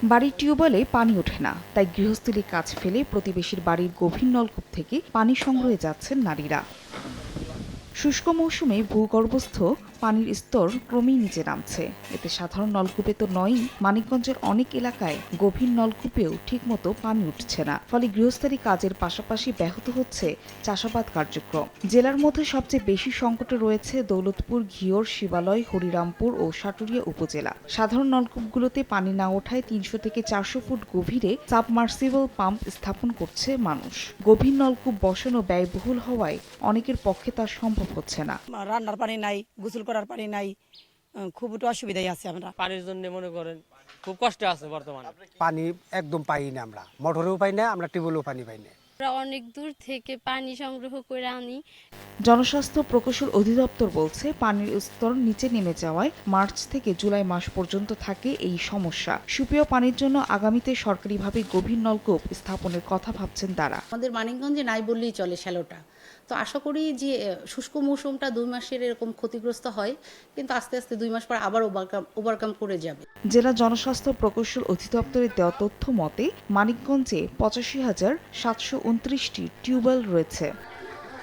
বাড়ির টিউবওয়েলে পানি ওঠে না, তাই গৃহস্থলী কাজ ফেলে প্রতিবেশীর বাড়ির গভীর নলকূপ থেকে পানি সংগ্রহে যাচ্ছেন নারীরা। শুষ্ক মৌসুমে ভূগর্ভস্থ পানির স্তর ক্রমেই নিচে নামছে। এতে সাধারণ নলকূপে তো নয়ই, মানিকগঞ্জের অনেক এলাকায় গভীর নলকূপেও ঠিকমতো পানি উঠছে না। ফলে গৃহস্থালী কাজের পাশাপাশি ব্যাহত হচ্ছে চাষাবাদ কার্যক্রম। জেলার মধ্যে সবচেয়ে বেশি সংকটে রয়েছে দৌলতপুর, ঘিওর, শিবালয়, হরিরামপুর ও সাটুরিয়া উপজেলা। সাধারণ নলকূপগুলোতে পানি না ওঠায় ৩০০ থেকে ৪০০ ফুট গভীরে সাবমার্সিবল পাম্প স্থাপন করছে মানুষ। গভীর নলকূপ বসানো ব্যয়বহুল হওয়ায় অনেকের পক্ষে তা সম্ভব হচ্ছে না। রান্নার পানি নাই, গোসল করার পানি নাই, খুব একটু অসুবিধায় আছে আমরা। পানির জন্য মনে করেন খুব কষ্টে আছে বর্তমানে। পানি একদম পাই না, আমরা মোটরেও পাই না, আমরা টিউবওয়েলেও পানি পাই না। আমরা অনেক দূর থেকে পানি সংগ্রহ করে আনি। জনস্বাস্থ্য প্রকৌশল অধিদপ্তর বলছে, পানির স্তর নিচে নেমে যাওয়ায় মার্চ থেকে জুলাই মাস পর্যন্ত থাকে এই সমস্যা। সুপেয় পানির জন্য আগামীতে সরকারিভাবে গভীর নলকূপ স্থাপনের কথা ভাবছেন তারা। আমাদের মানিকগঞ্জে নাই বললেই চলে শ্যালোটা। তো আশা করি যে শুষ্ক মৌসুমটা 2 মাসের এরকম ক্ষতিগ্রস্ত হয়, কিন্তু আস্তে আস্তে 2 মাস পর আবার ওভারকাম করে যাবে। জেলা জনস্বাস্থ্য প্রকৌশল অধিদপ্তরের দেওয়া তথ্য মতে মানিকগঞ্জে ৮৫,৭২৯টি টিউবওয়েল রয়েছে।